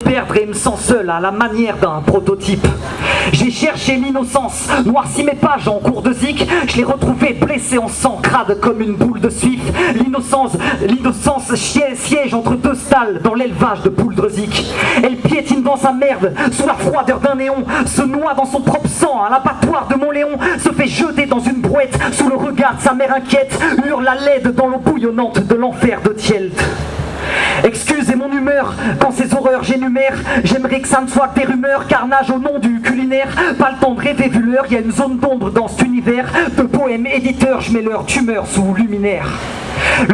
perdre et me sens seul à la manière d'un prototype. J'ai cherché l'innocence, noirci mes pages en cours de zik. Je l'ai retrouvé blessé en sang, crade comme une boule de suif. L'innocence siège entre deux stalles dans l'élevage de poules de zik. Elle piétine dans sa merde, sous la froideur d'un néon, se noie dans son propre sang à l'abattoir de mon Léon, se fait jeter dans une brouette sous le regard de sa mère inquiète, hurle la laide dans l'eau bouillonnante de l'enfer de Tielt. Excusez mon humeur, quand ces horreurs j'énumère, j'aimerais que ça ne soit que des rumeurs, carnage au nom du culinaire, pas le temps de rêver vu l'heure, y a une zone d'ombre dans cet univers, de poèmes éditeurs, je mets leur tumeur sous luminaire.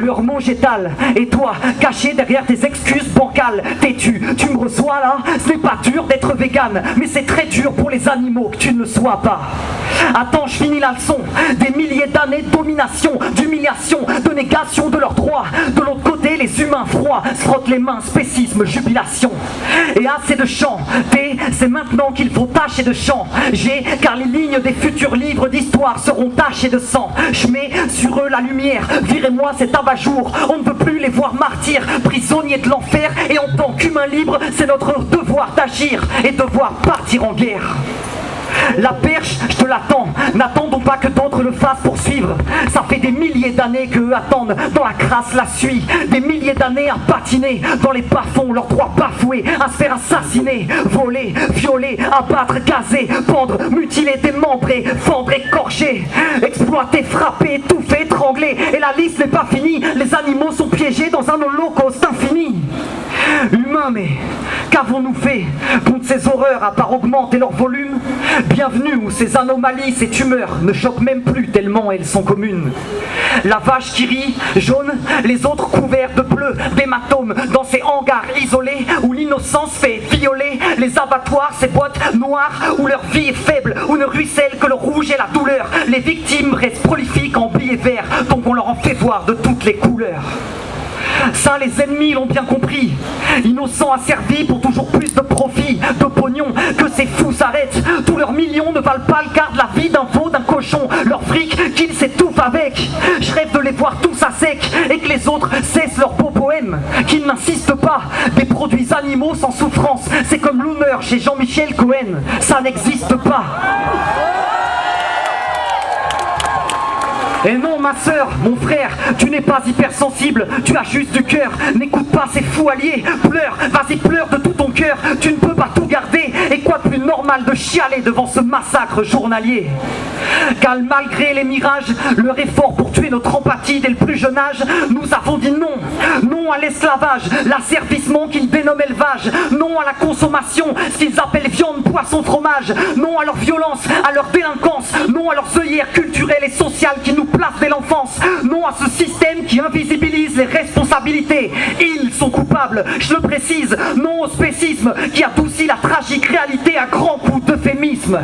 Leur mot j'étale, et toi, caché derrière tes excuses bancales, têtu, tu me reçois là, ce n'est pas dur d'être vegan, mais c'est très dur pour les animaux que tu ne le sois pas. Attends, je finis la leçon, des milliers d'années de domination, d'humiliation, de négation de leurs droits. De l'autre côté, les humains froids se frottent les mains, spécisme, jubilation. Et assez de chants, c'est maintenant qu'il faut tâcher de chant. Car les lignes des futurs livres d'histoire seront tachées de sang. Je mets sur eux la lumière, virez-moi cet abat-jour. On ne veut plus les voir martyrs, prisonniers de l'enfer. Et en tant qu'humains libres, c'est notre devoir d'agir et devoir partir en guerre. La perche, je te l'attends, n'attendons pas que d'autres le fassent pour suivre. Ça fait des milliers d'années qu'eux attendent, dans la crasse la suie. Des milliers d'années à patiner, dans les bas-fonds, leurs droits bafoués, à se faire assassiner, voler, violer, abattre, gazer, pendre, mutiler, démembrer, fendre, écorcher, exploiter, frapper, étouffer, étrangler. Et la liste n'est pas finie, les animaux sont piégés dans un holocauste infini. Humains, mais qu'avons-nous fait contre ces horreurs à part augmenter leur volume? Bienvenue où ces anomalies, ces tumeurs ne choquent même plus tellement elles sont communes. La vache qui rit, jaune, les autres couverts de bleu, d'hématomes, dans ces hangars isolés où l'innocence fait violer les abattoirs, ces boîtes noires où leur vie est faible, où ne ruisselle que le rouge et la douleur. Les victimes restent prolifiques en billets verts, donc on leur en fait voir de toutes les couleurs. Ça, les ennemis l'ont bien compris. Innocents asservis pour toujours plus de profit, de pognon, que ces fous s'arrêtent. Tous leurs millions ne valent pas le quart de la vie d'un veau, d'un cochon. Leur fric qu'ils s'étouffent avec. Je rêve de les voir tous à sec et que les autres cessent leurs beaux poèmes. Qu'ils n'insistent pas, des produits animaux sans souffrance. C'est comme l'honneur chez Jean-Michel Cohen. Ça n'existe pas. Et non ma sœur, mon frère, tu n'es pas hypersensible, tu as juste du cœur, n'écoute pas ces fous alliés, pleure, vas-y pleure de tout ton cœur, tu ne peux pas tout garder, et quoi de plus normal de chialer devant ce massacre journalier? Car malgré les mirages, leur effort pour tuer notre empathie dès le plus jeune âge, nous avons dit non, non à l'esclavage, l'asservissement qu'ils dénomment élevage, non à la consommation, ce qu'ils appellent viande, poisson, fromage, non à leur violence, à leur délinquance, non à leurs œillères culturelles et sociales qui nous place dès l'enfance, non à ce système qui invisibilise les responsabilités. Ils sont coupables, je le précise, non au spécisme qui adoucit la tragique réalité à grands coups d'euphémisme.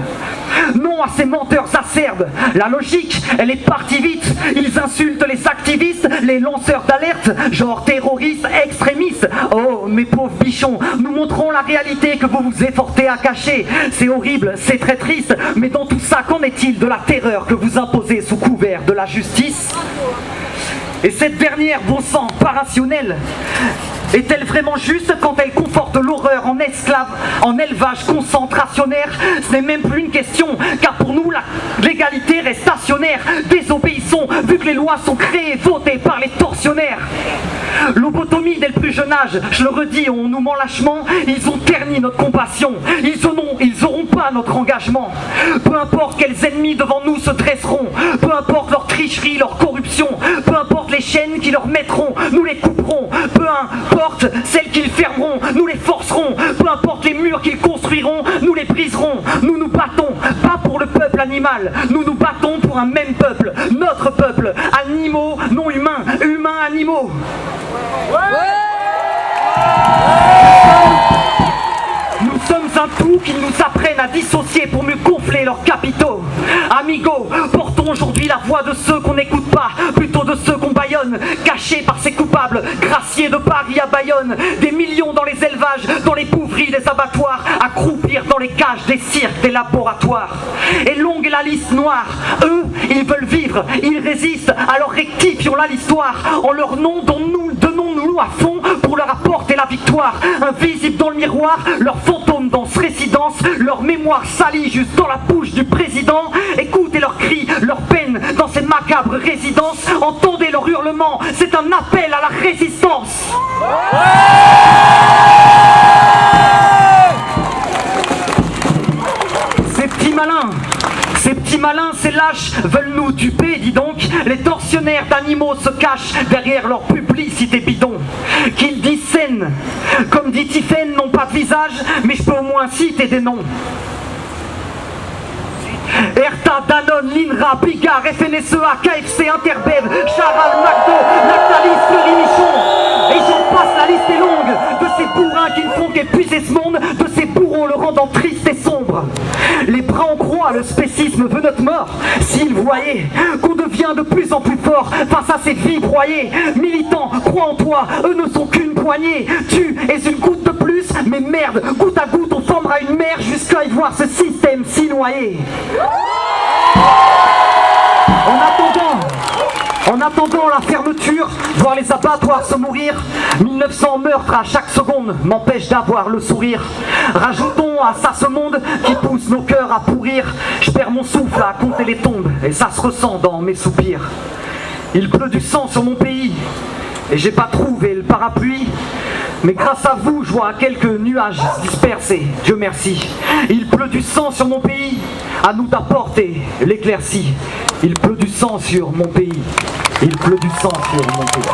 Non à ces menteurs acerbes, la logique, elle est partie vite. Ils insultent les activistes, les lanceurs d'alerte, genre terroristes, extrémistes. Oh, mes pauvres bichons, nous montrons la réalité que vous vous efforcez à cacher. C'est horrible, c'est très triste, mais dans tout ça, qu'en est-il de la terreur que vous imposez sous couvert de la justice? Et cette dernière, bon sang, pas rationnelle, est-elle vraiment juste quand elle conforte l'horreur en esclave, en élevage concentrationnaire? Ce n'est même plus une question, car pour nous, l'égalité reste stationnaire. Désobéissons, vu que les lois sont créées et votées par les tortionnaires. Lobotomie dès le plus jeune âge, je le redis, on nous ment lâchement, ils ont terni notre compassion, ils auront pas notre engagement. Peu importe quels ennemis devant nous se dresseront, peu importe leur tricherie, leur corruption, peu importe les chaînes qui leur mettront, nous les couperons, peu importe celles qu'ils fermeront, nous les forcerons, peu importe les murs qu'ils construiront, nous les briserons. Nous nous battons, pas pour le peuple animal, nous nous battons pour un même peuple, notre peuple, animaux, non humains, humains, animaux. Nous sommes un tout qu'ils nous apprennent à dissocier pour mieux gonfler leurs capitaux. Amigo, portons aujourd'hui la voix de ceux qu'on n'écoute pas, plutôt de ceux qu'on bâillonne, cachés par ces coupables, graciés de Paris à Bayonne, des millions dans les élevages, dans les bouveries des abattoirs, à croupir dans les cages des cirques, des laboratoires. Et longue est la liste noire, eux, ils veulent vivre, ils résistent, alors rectifions-la l'histoire, en leur nom donnons-nous à fond pour leur apporter la victoire, invisible dans le miroir, leurs fantômes dansent résidence, leur mémoire salie juste dans la bouche du président. Écoutez leurs cris, leurs peines dans ces macabres résidences, entendez leurs hurlements, c'est un appel à la résistance. Ces petits malins, ces lâches veulent nous duper, dis donc. Les tortionnaires d'animaux se cachent derrière leur publicité bidon. Qu'ils disent saine, comme dit Tiphaine, n'ont pas de visage, mais je peux au moins citer des noms. Erta, Danone, Linra, Bigard, FNSEA, KFC, Interbev, Charal, McDo, Lactalis, Fleury, Michon. Et j'en passe, la liste est longue de ces bourrins qui ne font qu'épuiser ce monde, de ces bourreaux le rendant triste et sombre. Les bras en croix, le spécisme veut notre mort. S'ils voyaient qu'on devient de plus en plus fort face à ces vies broyées, militants, crois en toi, eux ne sont qu'une poignée. Tu es une goutte de plus, mais merde, goutte à goutte on formera une mer jusqu'à y voir ce système s'y noyer. En attendant la fermeture, voir les abattoirs se mourir, 1900 meurtres à chaque seconde m'empêchent d'avoir le sourire. Rajoutons à ça ce monde qui pousse nos cœurs à pourrir. Je perds mon souffle à compter les tombes et ça se ressent dans mes soupirs. Il pleut du sang sur mon pays et j'ai pas trouvé le parapluie. Mais grâce à vous, je vois quelques nuages dispersés, Dieu merci. Il pleut du sang sur mon pays, à nous d'apporter l'éclaircie. Il pleut du sang sur mon pays, il pleut du sang sur mon pays.